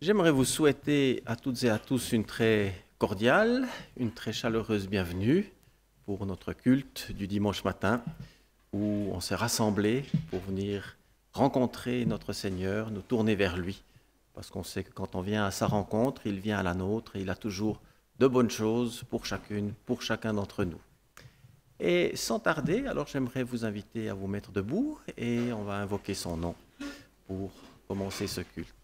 J'aimerais vous souhaiter à toutes et à tous une très cordiale, une très chaleureuse bienvenue pour notre culte du dimanche matin où on s'est rassemblés pour venir rencontrer notre Seigneur, nous tourner vers lui. Parce qu'on sait que quand on vient à sa rencontre, il vient à la nôtre et il a toujours de bonnes choses pour chacune, pour chacun d'entre nous. Et sans tarder, alors j'aimerais vous inviter à vous mettre debout et on va invoquer son nom pour commencer ce culte.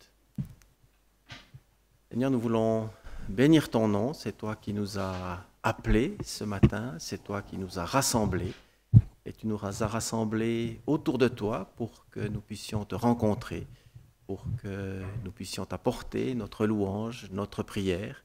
Seigneur, nous voulons bénir ton nom. C'est toi qui nous as appelés ce matin. C'est toi qui nous as rassemblés. Et tu nous as rassemblés autour de toi pour que nous puissions te rencontrer, pour que nous puissions t'apporter notre louange, notre prière.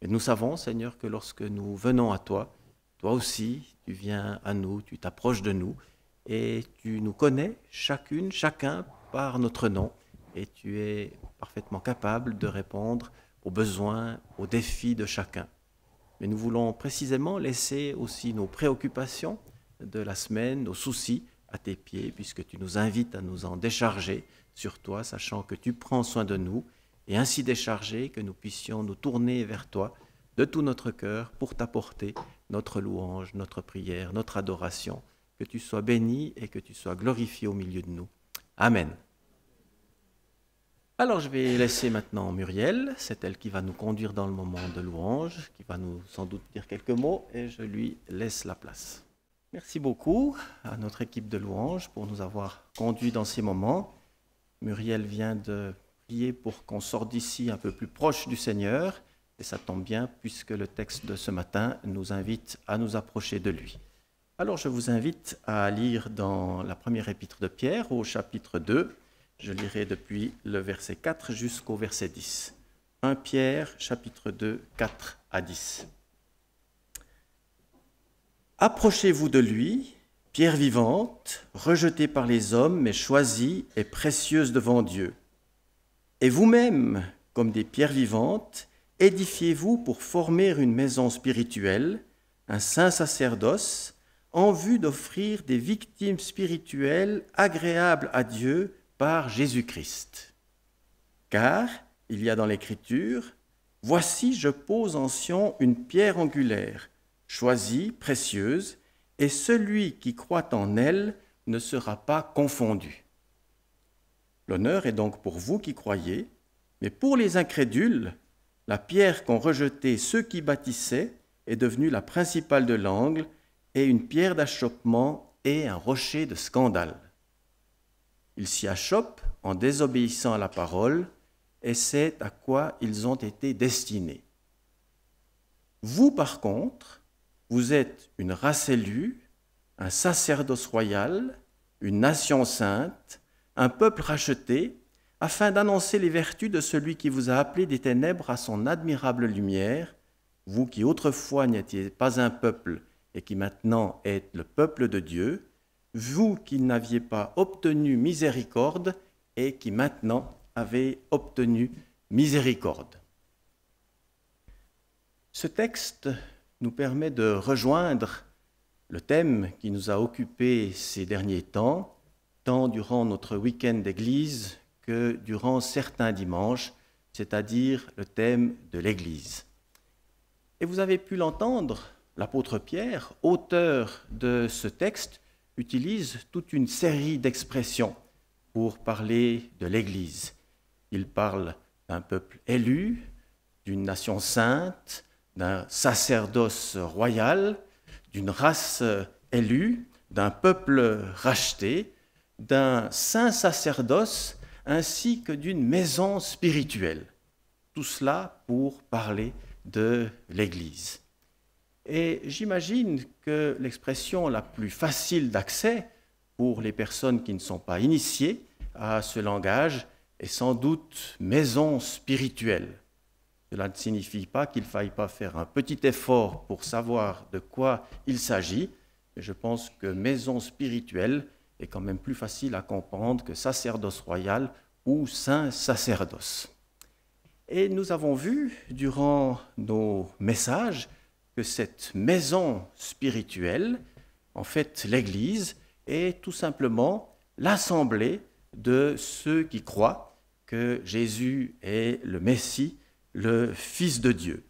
Et nous savons, Seigneur, que lorsque nous venons à toi, toi aussi, tu viens à nous, tu t'approches de nous et tu nous connais chacune, chacun par notre nom. Et tu es parfaitement capable de répondre aux besoins, aux défis de chacun. Mais nous voulons précisément laisser aussi nos préoccupations de la semaine, nos soucis à tes pieds, puisque tu nous invites à nous en décharger sur toi, sachant que tu prends soin de nous, et ainsi décharger que nous puissions nous tourner vers toi de tout notre cœur pour t'apporter notre louange, notre prière, notre adoration. Que tu sois béni et que tu sois glorifié au milieu de nous. Amen. Alors je vais laisser maintenant Muriel, c'est elle qui va nous conduire dans le moment de louange, qui va nous sans doute dire quelques mots et je lui laisse la place. Merci beaucoup à notre équipe de louange pour nous avoir conduits dans ces moments. Muriel vient de prier pour qu'on sorte d'ici un peu plus proche du Seigneur et ça tombe bien puisque le texte de ce matin nous invite à nous approcher de lui. Alors je vous invite à lire dans la première épître de Pierre au chapitre 2. Je lirai depuis le verset 4 jusqu'au verset 10. 1 Pierre, chapitre 2, 4 à 10. Approchez-vous de lui, pierre vivante, rejetée par les hommes, mais choisie et précieuse devant Dieu. Et vous-même, comme des pierres vivantes, édifiez-vous pour former une maison spirituelle, un saint sacerdoce, en vue d'offrir des victimes spirituelles agréables à Dieu par Jésus-Christ. Car il y a dans l'Écriture, « Voici, je pose en Sion une pierre angulaire, choisie, précieuse, et celui qui croit en elle ne sera pas confondu. » L'honneur est donc pour vous qui croyez, mais pour les incrédules, la pierre qu'ont rejetée ceux qui bâtissaient est devenue la principale de l'angle et une pierre d'achoppement et un rocher de scandale. Ils s'y achoppent en désobéissant à la parole, et c'est à quoi ils ont été destinés. Vous, par contre, vous êtes une race élue, un sacerdoce royal, une nation sainte, un peuple racheté, afin d'annoncer les vertus de celui qui vous a appelé des ténèbres à son admirable lumière, vous qui autrefois n'étiez pas un peuple et qui maintenant êtes le peuple de Dieu, vous qui n'aviez pas obtenu miséricorde et qui maintenant avez obtenu miséricorde. Ce texte nous permet de rejoindre le thème qui nous a occupés ces derniers temps, tant durant notre week-end d'église que durant certains dimanches, c'est-à-dire le thème de l'Église. Et vous avez pu l'entendre, l'apôtre Pierre, auteur de ce texte, utilise toute une série d'expressions pour parler de l'Église. Il parle d'un peuple élu, d'une nation sainte, d'un sacerdoce royal, d'une race élue, d'un peuple racheté, d'un saint sacerdoce, ainsi que d'une maison spirituelle. Tout cela pour parler de l'Église. Et j'imagine que l'expression la plus facile d'accès pour les personnes qui ne sont pas initiées à ce langage est sans doute maison spirituelle. Cela ne signifie pas qu'il ne faille pas faire un petit effort pour savoir de quoi il s'agit, mais je pense que maison spirituelle est quand même plus facile à comprendre que sacerdoce royal ou saint sacerdoce. Et nous avons vu durant nos messages que cette maison spirituelle, en fait l'Église, est tout simplement l'assemblée de ceux qui croient que Jésus est le Messie, le Fils de Dieu.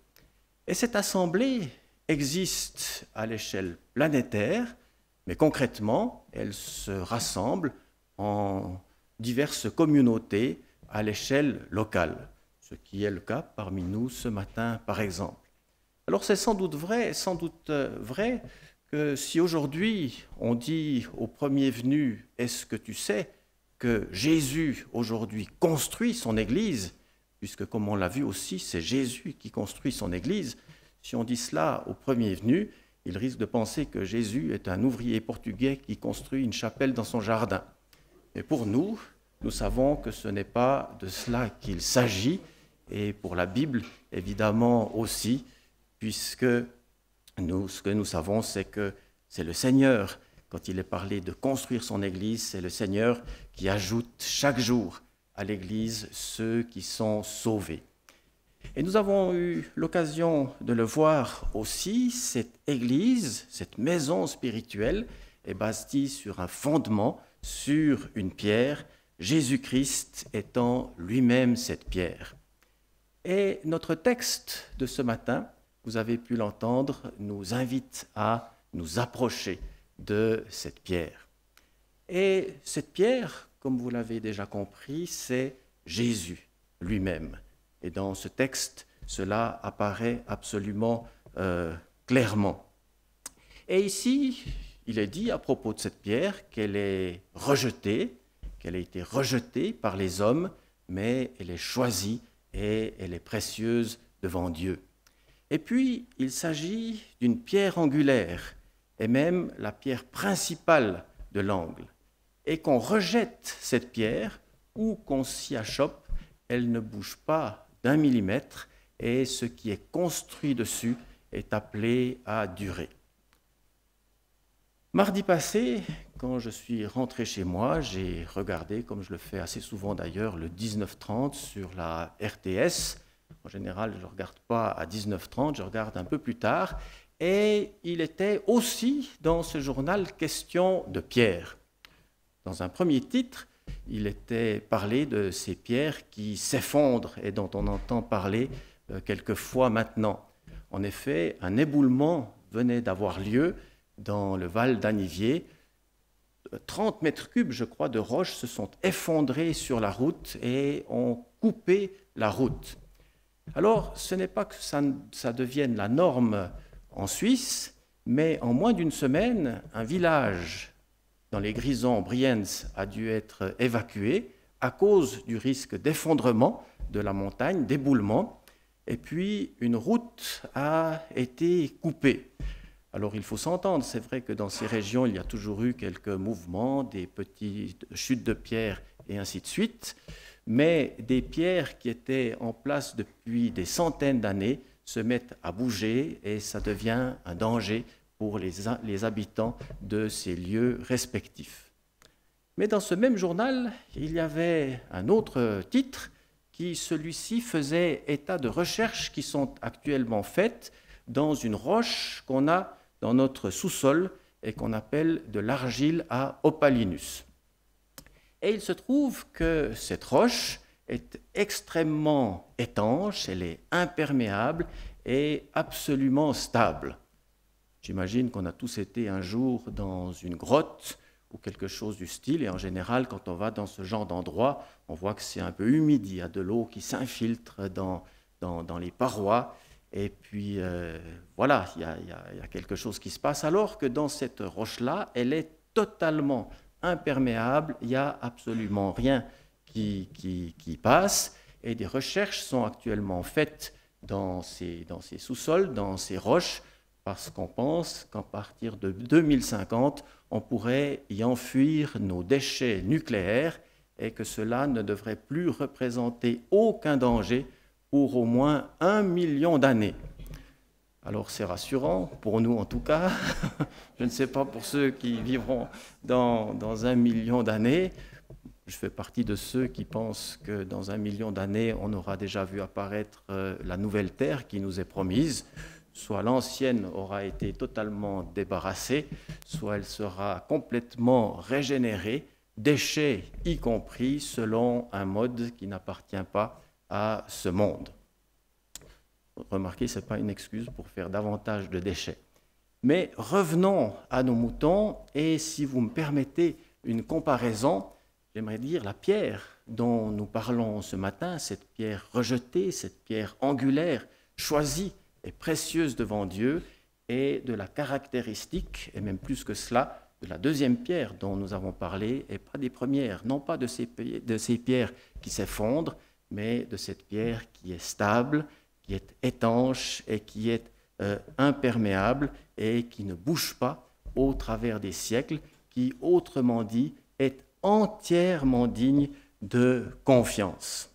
Et cette assemblée existe à l'échelle planétaire, mais concrètement, elle se rassemble en diverses communautés à l'échelle locale, ce qui est le cas parmi nous ce matin, par exemple. Alors c'est sans doute vrai que si aujourd'hui on dit au premier venu « Est-ce que tu sais que Jésus aujourd'hui construit son Église ?» puisque comme on l'a vu aussi, c'est Jésus qui construit son Église. Si on dit cela au premier venu, il risque de penser que Jésus est un ouvrier portugais qui construit une chapelle dans son jardin. Mais pour nous, nous savons que ce n'est pas de cela qu'il s'agit, et pour la Bible, évidemment aussi, puisque ce que nous savons, c'est que c'est le Seigneur, quand il est parlé de construire son Église, c'est le Seigneur qui ajoute chaque jour à l'Église ceux qui sont sauvés. Et nous avons eu l'occasion de le voir aussi, cette Église, cette maison spirituelle est bâtie sur un fondement, sur une pierre, Jésus-Christ étant lui-même cette pierre. Et notre texte de ce matin, vous avez pu l'entendre, nous invite à nous approcher de cette pierre. Et cette pierre, comme vous l'avez déjà compris, c'est Jésus lui-même. Et dans ce texte, cela apparaît absolument clairement. Et ici, il est dit à propos de cette pierre qu'elle est rejetée, qu'elle a été rejetée par les hommes, mais elle est choisie et elle est précieuse devant Dieu. Et puis, il s'agit d'une pierre angulaire, et même la pierre principale de l'angle. Et qu'on rejette cette pierre, ou qu'on s'y achoppe, elle ne bouge pas d'1 millimètre, et ce qui est construit dessus est appelé à durer. Mardi passé, quand je suis rentré chez moi, j'ai regardé, comme je le fais assez souvent d'ailleurs, le 19h30 sur la RTS. En général, je ne regarde pas à 19h30, je regarde un peu plus tard. Et il était aussi dans ce journal question de pierres. Dans un premier titre, il était parlé de ces pierres qui s'effondrent et dont on entend parler quelquefois maintenant. En effet, un éboulement venait d'avoir lieu dans le Val d'Aniviers. 30 mètres cubes, je crois, de roches se sont effondrées sur la route et ont coupé la route. Alors, ce n'est pas que ça devienne la norme en Suisse, mais en moins d'une semaine, un village dans les Grisons, Brienz, a dû être évacué à cause du risque d'effondrement de la montagne, d'éboulement, et puis une route a été coupée. Alors il faut s'entendre, c'est vrai que dans ces régions, il y a toujours eu quelques mouvements, des petites chutes de pierres et ainsi de suite, mais des pierres qui étaient en place depuis des centaines d'années se mettent à bouger et ça devient un danger pour les habitants de ces lieux respectifs. Mais dans ce même journal, il y avait un autre titre qui, celui-ci, faisait état de recherches qui sont actuellement faites dans une roche qu'on a dans notre sous-sol et qu'on appelle de l'argile à opalinus. Et il se trouve que cette roche est extrêmement étanche, elle est imperméable et absolument stable. J'imagine qu'on a tous été un jour dans une grotte ou quelque chose du style, et en général, quand on va dans ce genre d'endroit, on voit que c'est un peu humide, il y a de l'eau qui s'infiltre dans les parois, et puis voilà, il y a quelque chose qui se passe, alors que dans cette roche-là, elle est totalement imperméable, il n'y a absolument rien qui passe, et des recherches sont actuellement faites dans ces sous-sols, dans ces roches, parce qu'on pense qu'à partir de 2050, on pourrait y enfuir nos déchets nucléaires et que cela ne devrait plus représenter aucun danger pour au moins 1 million d'années. Alors c'est rassurant, pour nous en tout cas, je ne sais pas pour ceux qui vivront dans 1 million d'années. Je fais partie de ceux qui pensent que dans 1 million d'années, on aura déjà vu apparaître la nouvelle Terre qui nous est promise. Soit l'ancienne aura été totalement débarrassée, soit elle sera complètement régénérée, déchets y compris, selon un mode qui n'appartient pas à ce monde. Remarquez, ce n'est pas une excuse pour faire davantage de déchets. Mais revenons à nos moutons, et si vous me permettez une comparaison, j'aimerais dire la pierre dont nous parlons ce matin, cette pierre rejetée, cette pierre angulaire, choisie et précieuse devant Dieu, est de la caractéristique, et même plus que cela, de la deuxième pierre dont nous avons parlé, et pas des premières, non pas de ces pierres qui s'effondrent, mais de cette pierre qui est stable, qui est étanche et qui est imperméable et qui ne bouge pas au travers des siècles, qui, autrement dit, est entièrement digne de confiance.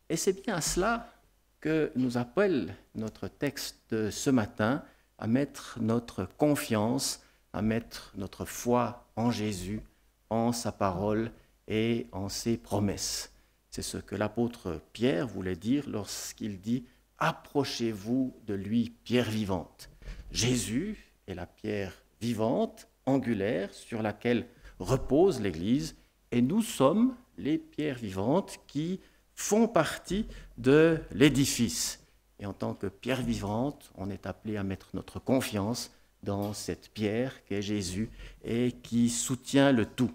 Et c'est bien à cela que nous appelle notre texte de ce matin, à mettre notre confiance, à mettre notre foi en Jésus, en sa parole et en ses promesses. C'est ce que l'apôtre Pierre voulait dire lorsqu'il dit « Approchez-vous de lui, pierre vivante ». Jésus est la pierre vivante, angulaire, sur laquelle repose l'Église, et nous sommes les pierres vivantes qui font partie de l'édifice. Et en tant que pierre vivante, on est appelé à mettre notre confiance dans cette pierre qu'est Jésus et qui soutient le tout.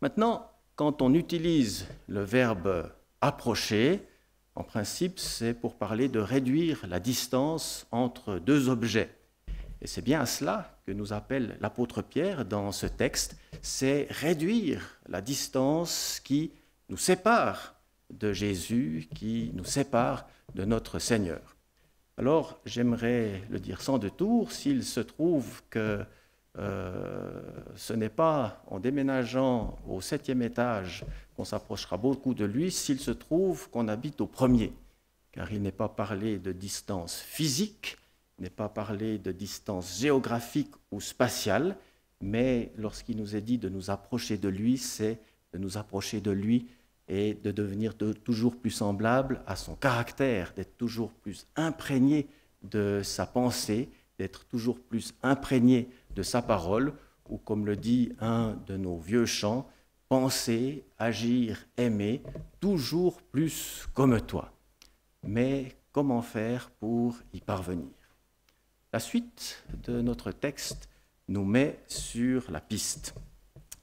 Maintenant, quand on utilise le verbe « approcher », en principe, c'est pour parler de réduire la distance entre deux objets. Et c'est bien à cela que nous appelle l'apôtre Pierre dans ce texte, c'est réduire la distance qui nous sépare de Jésus, qui nous sépare de notre Seigneur. Alors, j'aimerais le dire sans détour, s'il se trouve que ce n'est pas en déménageant au 7e étage qu'on s'approchera beaucoup de lui, s'il se trouve qu'on habite au 1er, car il n'est pas parlé de distance physique, il n'est pas parlé de distance géographique ou spatiale, mais lorsqu'il nous est dit de nous approcher de lui, c'est de nous approcher de lui et de devenir toujours plus semblable à son caractère, d'être toujours plus imprégné de sa pensée, d'être toujours plus imprégné de sa parole, ou comme le dit un de nos vieux chants, « penser, agir, aimer, toujours plus comme toi ». Mais comment faire pour y parvenir? La suite de notre texte nous met sur la piste.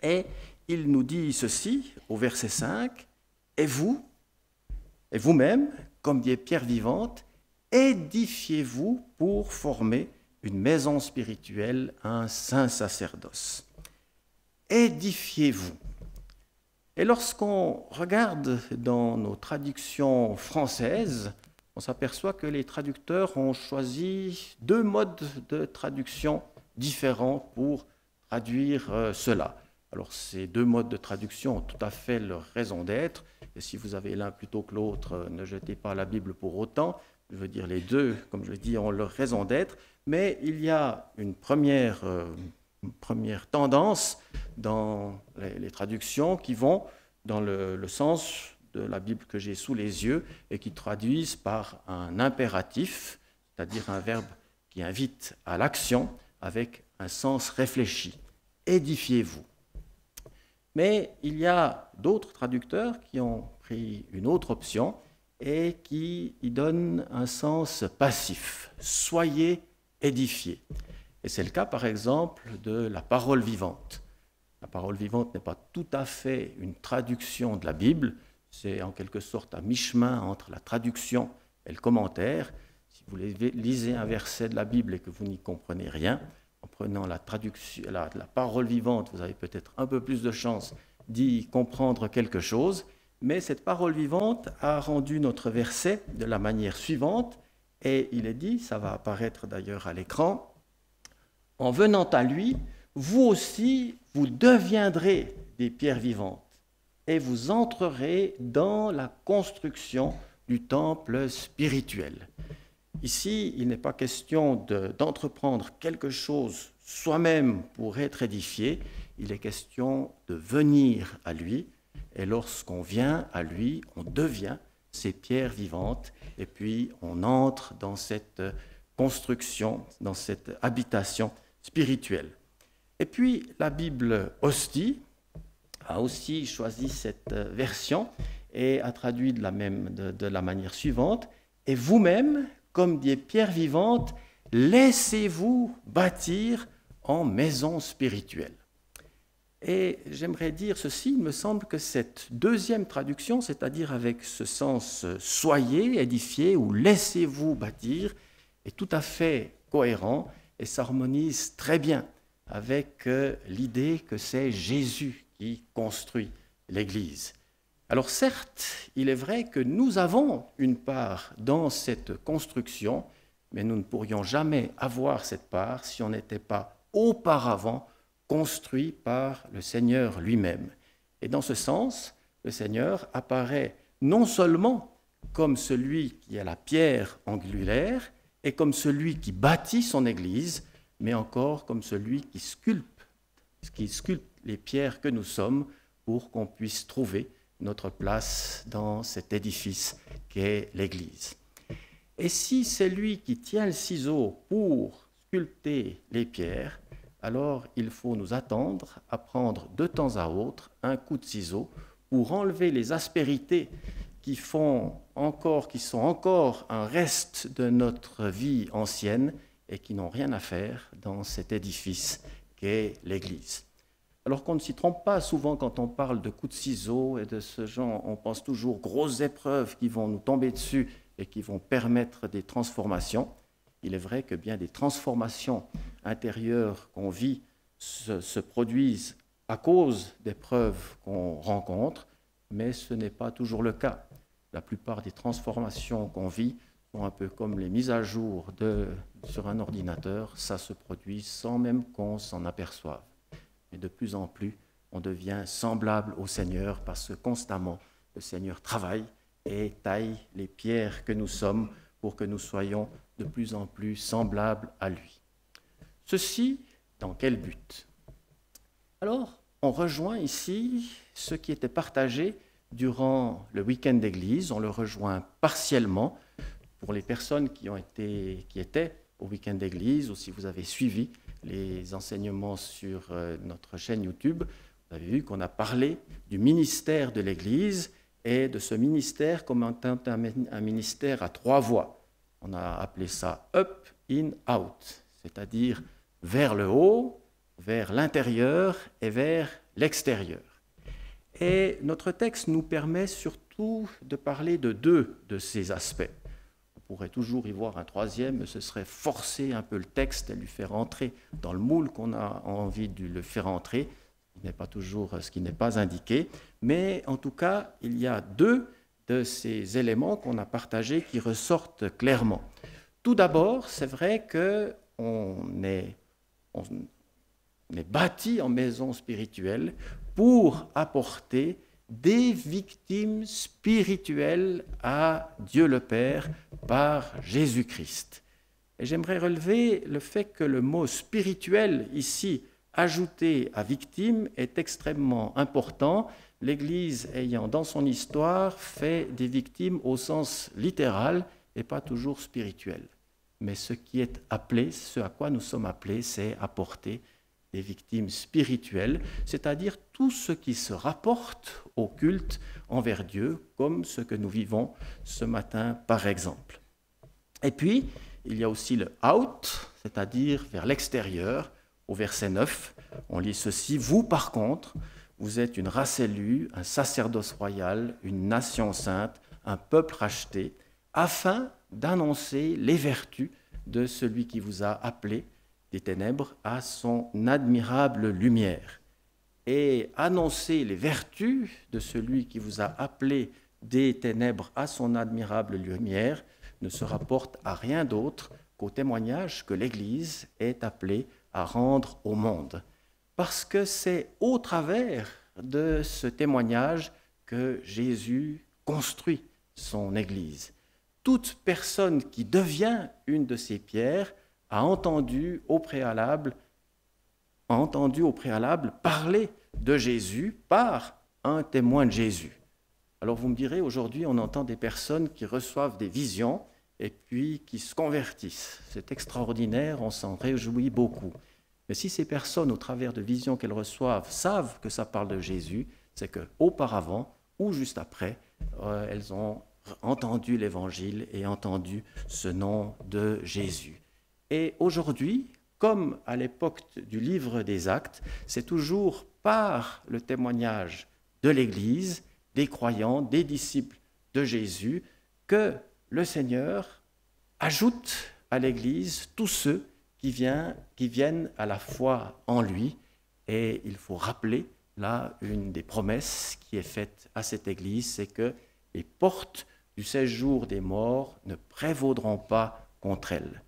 Et il nous dit ceci au verset 5, « Et vous, et vous-même, comme des pierres vivantes, édifiez-vous pour former une maison spirituelle, un saint sacerdoce. » Édifiez-vous. Et lorsqu'on regarde dans nos traductions françaises, on s'aperçoit que les traducteurs ont choisi deux modes de traduction différents pour traduire cela. Alors ces deux modes de traduction ont tout à fait leur raison d'être, et si vous avez l'un plutôt que l'autre, ne jetez pas la Bible pour autant. Je veux dire, les deux, comme je l'ai dit, ont leur raison d'être, mais il y a une première tendance dans les traductions qui vont dans le sens de la Bible que j'ai sous les yeux et qui traduisent par un impératif, c'est-à-dire un verbe qui invite à l'action avec un sens réfléchi. Édifiez-vous. Mais il y a d'autres traducteurs qui ont pris une autre option et qui y donnent un sens passif. Soyez édifiés. Et c'est le cas, par exemple, de la parole vivante. La parole vivante n'est pas tout à fait une traduction de la Bible, c'est en quelque sorte à mi-chemin entre la traduction et le commentaire. Si vous lisez un verset de la Bible et que vous n'y comprenez rien, en prenant la parole vivante, vous avez peut-être un peu plus de chance d'y comprendre quelque chose, mais cette parole vivante a rendu notre verset de la manière suivante, et il est dit, ça va apparaître d'ailleurs à l'écran, « En venant à lui, vous aussi, vous deviendrez des pierres vivantes, et vous entrerez dans la construction du temple spirituel. » Ici, il n'est pas question d'entreprendre quelque chose soi-même pour être édifié, il est question de venir à lui, et lorsqu'on vient à lui, on devient ces pierres vivantes, et puis on entre dans cette construction, dans cette habitation spirituelle. Et puis la Bible hostie a aussi choisi cette version et a traduit de la manière suivante. « Et vous-même, comme des pierres vivantes, laissez-vous bâtir en maison spirituelle. » Et j'aimerais dire ceci, il me semble que cette deuxième traduction, c'est-à-dire avec ce sens « soyez édifiés » ou « laissez-vous bâtir », est tout à fait cohérent et s'harmonise très bien avec l'idée que c'est Jésus qui construit l'Église. Alors certes, il est vrai que nous avons une part dans cette construction, mais nous ne pourrions jamais avoir cette part si on n'était pas auparavant construit par le Seigneur lui-même. Et dans ce sens, le Seigneur apparaît non seulement comme celui qui est la pierre angulaire et comme celui qui bâtit son Église, mais encore comme celui qui sculpte les pierres que nous sommes pour qu'on puisse trouver notre place dans cet édifice qu'est l'Église. Et si c'est lui qui tient le ciseau pour sculpter les pierres, alors il faut nous attendre à prendre de temps à autre un coup de ciseau pour enlever les aspérités qui sont encore un reste de notre vie ancienne et qui n'ont rien à faire dans cet édifice qu'est l'Église. Alors qu'on ne s'y trompe pas, souvent quand on parle de coups de ciseaux et de ce genre, on pense toujours grosses épreuves qui vont nous tomber dessus et qui vont permettre des transformations. Il est vrai que bien des transformations intérieures qu'on vit se produisent à cause d'épreuves qu'on rencontre, mais ce n'est pas toujours le cas. La plupart des transformations qu'on vit sont un peu comme les mises à jour sur un ordinateur, ça se produit sans même qu'on s'en aperçoive. Mais de plus en plus, on devient semblable au Seigneur parce que constamment, le Seigneur travaille et taille les pierres que nous sommes pour que nous soyons de plus en plus semblables à lui. Ceci, dans quel but? Alors, on rejoint ici ce qui était partagé durant le week-end d'église. On le rejoint partiellement pour les personnes qui étaient au week-end d'église ou si vous avez suivi les enseignements sur notre chaîne YouTube. Vous avez vu qu'on a parlé du ministère de l'Église et de ce ministère comme un ministère à 3 voies. On a appelé ça « up, in, out », c'est-à-dire vers le haut, vers l'intérieur et vers l'extérieur. Et notre texte nous permet surtout de parler de 2 de ces aspects. On pourrait toujours y voir un troisième, mais ce serait forcer un peu le texte et lui faire entrer dans le moule qu'on a envie de le faire entrer, ce qui n'est pas indiqué. Mais en tout cas, il y a 2 de ces éléments qu'on a partagés qui ressortent clairement. Tout d'abord, c'est vrai qu'on est bâti en maison spirituelle pour apporter des victimes spirituelles à Dieu le Père par Jésus-Christ. Et j'aimerais relever le fait que le mot spirituel ici, ajouté à victime, est extrêmement important. L'Église ayant dans son histoire fait des victimes au sens littéral et pas toujours spirituel. Mais ce qui est appelé, ce à quoi nous sommes appelés, c'est apporter des victimes spirituelles, c'est-à-dire tout ce qui se rapporte au culte envers Dieu, comme ce que nous vivons ce matin par exemple. Et puis, il y a aussi le out, c'est-à-dire vers l'extérieur. Au verset 9, on lit ceci: « Vous, par contre, vous êtes une race élue, un sacerdoce royal, une nation sainte, un peuple racheté, afin d'annoncer les vertus de celui qui vous a appelé des ténèbres à son admirable lumière. » Et annoncer les vertus de celui qui vous a appelé des ténèbres à son admirable lumière ne se rapporte à rien d'autre qu'au témoignage que l'Église est appelée à rendre au monde. Parce que c'est au travers de ce témoignage que Jésus construit son Église. Toute personne qui devient une de ces pierres a entendu au préalable parler de Jésus par un témoin de Jésus. Alors vous me direz, aujourd'hui on entend des personnes qui reçoivent des visions et puis qui se convertissent. C'est extraordinaire, on s'en réjouit beaucoup. Mais si ces personnes, au travers de visions qu'elles reçoivent, savent que ça parle de Jésus, c'est qu'auparavant ou juste après, elles ont entendu l'Évangile et entendu ce nom de Jésus. Et aujourd'hui, comme à l'époque du livre des Actes, c'est toujours par le témoignage de l'Église, des croyants, des disciples de Jésus, que le Seigneur ajoute à l'Église tous ceux qui viennent à la foi en lui. Et il faut rappeler, là, une des promesses qui est faite à cette Église, c'est que les portes du séjour des morts ne prévaudront pas contre elle.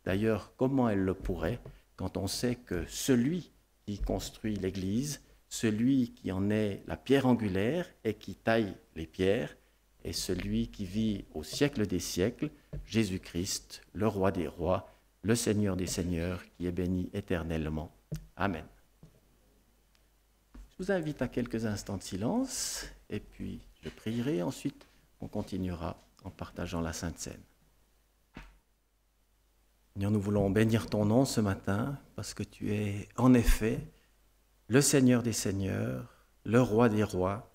D'ailleurs, comment elle le pourrait quand on sait que celui qui construit l'Église, celui qui en est la pierre angulaire et qui taille les pierres, est celui qui vit au siècle des siècles, Jésus-Christ, le roi des rois, le Seigneur des seigneurs, qui est béni éternellement. Amen. Je vous invite à quelques instants de silence, et puis je prierai, ensuite on continuera en partageant la Sainte Seine. Seigneur, nous voulons bénir ton nom ce matin, parce que tu es en effet le Seigneur des seigneurs, le roi des rois,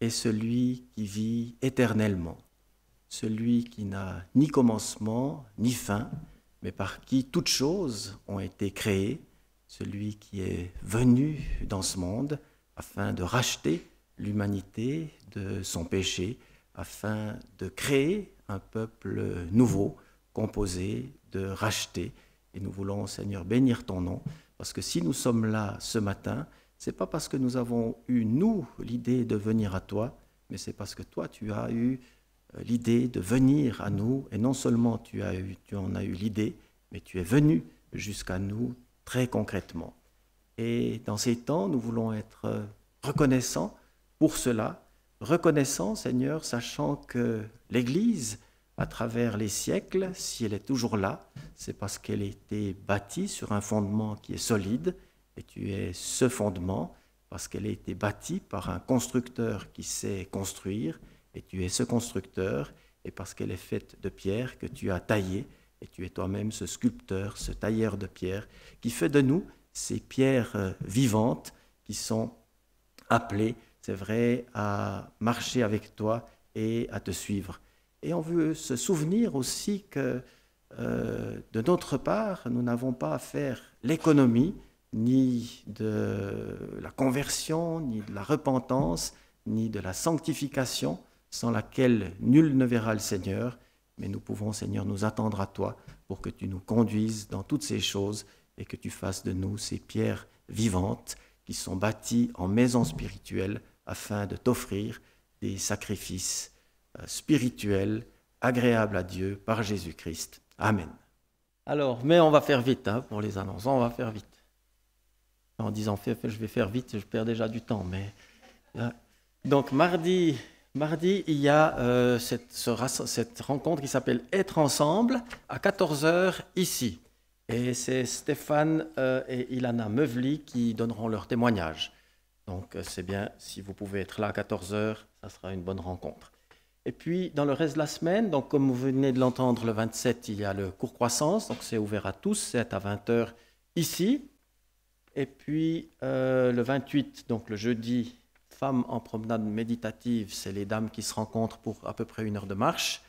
et celui qui vit éternellement, celui qui n'a ni commencement ni fin, mais par qui toutes choses ont été créées, celui qui est venu dans ce monde afin de racheter l'humanité de son péché, afin de créer un peuple nouveau, composé, de racheter. Et nous voulons, Seigneur, bénir ton nom, parce que si nous sommes là ce matin, ce n'est pas parce que nous avons eu, nous, l'idée de venir à toi, mais c'est parce que toi, tu as eu l'idée de venir à nous, et non seulement tu en as eu l'idée, mais tu es venu jusqu'à nous très concrètement. Et dans ces temps, nous voulons être reconnaissants pour cela, reconnaissants, Seigneur, sachant que l'Église, à travers les siècles, si elle est toujours là, c'est parce qu'elle a été bâtie sur un fondement qui est solide, et tu es ce fondement, parce qu'elle a été bâtie par un constructeur qui sait construire, et tu es ce constructeur, et parce qu'elle est faite de pierre que tu as taillée, et tu es toi-même ce sculpteur, ce tailleur de pierre, qui fait de nous ces pierres vivantes qui sont appelées, c'est vrai, à marcher avec toi et à te suivre. Et on veut se souvenir aussi que, de notre part, nous n'avons pas à faire l'économie ni de la conversion, ni de la repentance, ni de la sanctification, sans laquelle nul ne verra le Seigneur. Mais nous pouvons, Seigneur, nous attendre à toi pour que tu nous conduises dans toutes ces choses et que tu fasses de nous ces pierres vivantes qui sont bâties en maison spirituelle afin de t'offrir des sacrifices spirituels agréables à Dieu par Jésus-Christ. Amen. Alors, mais on va faire vite pour les annonces, on va faire vite. En disant je vais faire vite, je perds déjà du temps. Mais donc mardi, il y a cette rencontre qui s'appelle Être ensemble à 14h ici. Et c'est Stéphane et Ilana Meuvli qui donneront leur témoignage. Donc c'est bien, si vous pouvez être là à 14h, ça sera une bonne rencontre. Et puis dans le reste de la semaine, donc comme vous venez de l'entendre, le 27, il y a le cours croissance, donc c'est ouvert à tous, c'est à 20h ici. Et puis le 28, donc le jeudi, femmes en promenade méditative, c'est les dames qui se rencontrent pour à peu près 1 heure de marche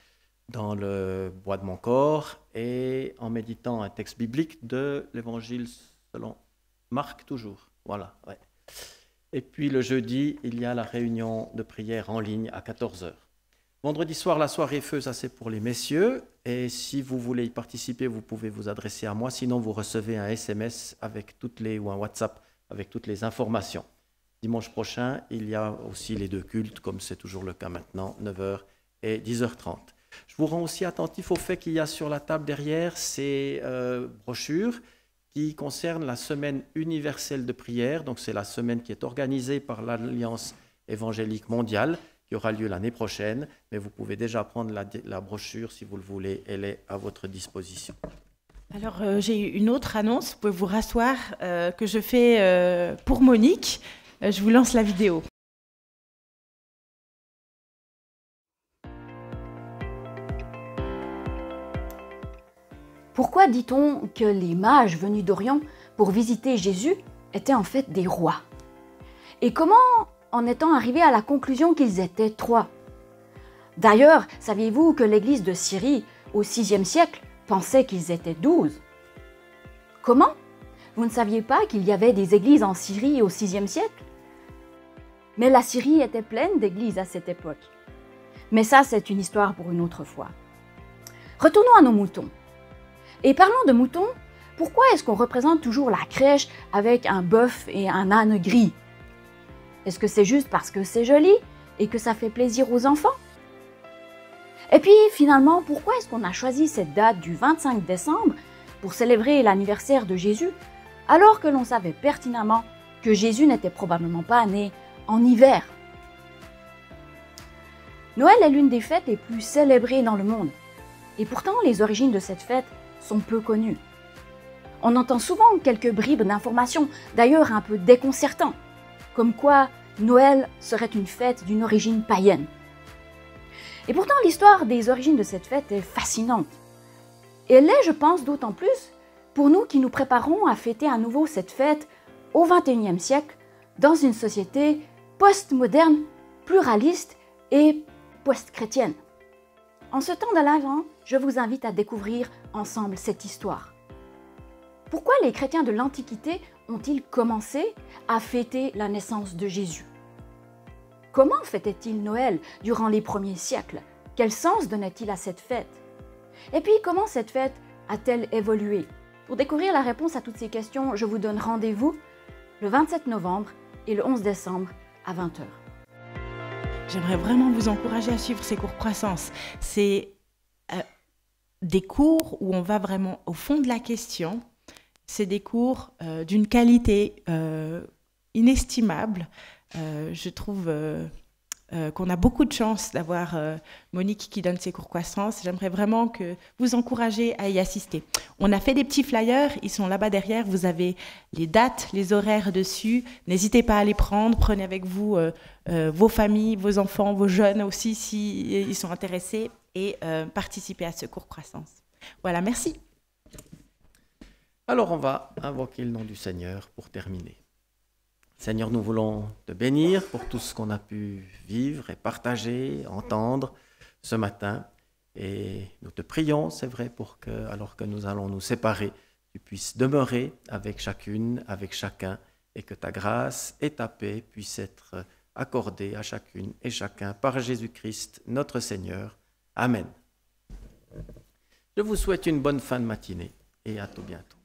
dans le bois de Montcor et en méditant un texte biblique de l'Évangile selon Marc toujours. Voilà, ouais. Et puis le jeudi, il y a la réunion de prière en ligne à 14h. Vendredi soir, la soirée feu, ça c'est pour les messieurs. Et si vous voulez y participer, vous pouvez vous adresser à moi. Sinon, vous recevez un SMS ou un WhatsApp avec toutes les informations. Dimanche prochain, il y a aussi les 2 cultes, comme c'est toujours le cas maintenant, 9h et 10h30. Je vous rends aussi attentif au fait qu'il y a sur la table derrière ces brochures qui concernent la semaine universelle de prière. Donc c'est la semaine qui est organisée par l'Alliance évangélique mondiale, qui aura lieu l'année prochaine, mais vous pouvez déjà prendre la brochure si vous le voulez, elle est à votre disposition. Alors j'ai une autre annonce, vous pouvez vous rasseoir, que je fais pour Monique. Je vous lance la vidéo. Pourquoi dit-on que les mages venus d'Orient pour visiter Jésus étaient en fait des rois. Et comment en est-on arrivé à la conclusion qu'ils étaient 3? D'ailleurs, saviez-vous que l'église de Syrie, au VIe siècle, pensait qu'ils étaient 12? Comment? Vous ne saviez pas qu'il y avait des églises en Syrie au VIe siècle? Mais la Syrie était pleine d'églises à cette époque. Mais ça, c'est une histoire pour une autre fois. Retournons à nos moutons. Et parlons de moutons, pourquoi est-ce qu'on représente toujours la crèche avec un bœuf et un âne gris? Est-ce que c'est juste parce que c'est joli et que ça fait plaisir aux enfants? Et puis finalement, pourquoi est-ce qu'on a choisi cette date du 25 décembre pour célébrer l'anniversaire de Jésus, alors que l'on savait pertinemment que Jésus n'était probablement pas né en hiver? Noël est l'une des fêtes les plus célébrées dans le monde. Et pourtant, les origines de cette fête sont peu connues. On entend souvent quelques bribes d'informations, d'ailleurs un peu déconcertantes, comme quoi Noël serait une fête d'une origine païenne. Et pourtant, l'histoire des origines de cette fête est fascinante. Et elle l'est, je pense, d'autant plus pour nous qui nous préparons à fêter à nouveau cette fête au XXIe siècle dans une société post-moderne, pluraliste et post-chrétienne. En ce temps de l'Avent, je vous invite à découvrir ensemble cette histoire. Pourquoi les chrétiens de l'Antiquité ont-ils commencé à fêter la naissance de Jésus? Comment fêtaient-ils Noël durant les premiers siècles? Quel sens donnait-il à cette fête? Et puis, comment cette fête a-t-elle évolué? Pour découvrir la réponse à toutes ces questions, je vous donne rendez-vous le 27 novembre et le 11 décembre à 20h. J'aimerais vraiment vous encourager à suivre ces cours croissance. C'est des cours où on va vraiment au fond de la question. C'est des cours d'une qualité inestimable. Je trouve qu'on a beaucoup de chance d'avoir Monique qui donne ces cours croissance. J'aimerais vraiment que vous encouragez à y assister. On a fait des petits flyers, ils sont là-bas derrière. Vous avez les dates, les horaires dessus. N'hésitez pas à les prendre. Prenez avec vous vos familles, vos enfants, vos jeunes aussi s'ils sont intéressés et participez à ce cours croissance. Voilà, merci. Alors on va invoquer le nom du Seigneur pour terminer. Seigneur, nous voulons te bénir pour tout ce qu'on a pu vivre et partager, entendre ce matin. Et nous te prions, c'est vrai, pour que, alors que nous allons nous séparer, tu puisses demeurer avec chacune, avec chacun, et que ta grâce et ta paix puissent être accordées à chacune et chacun par Jésus-Christ, notre Seigneur. Amen. Je vous souhaite une bonne fin de matinée et à tout bientôt.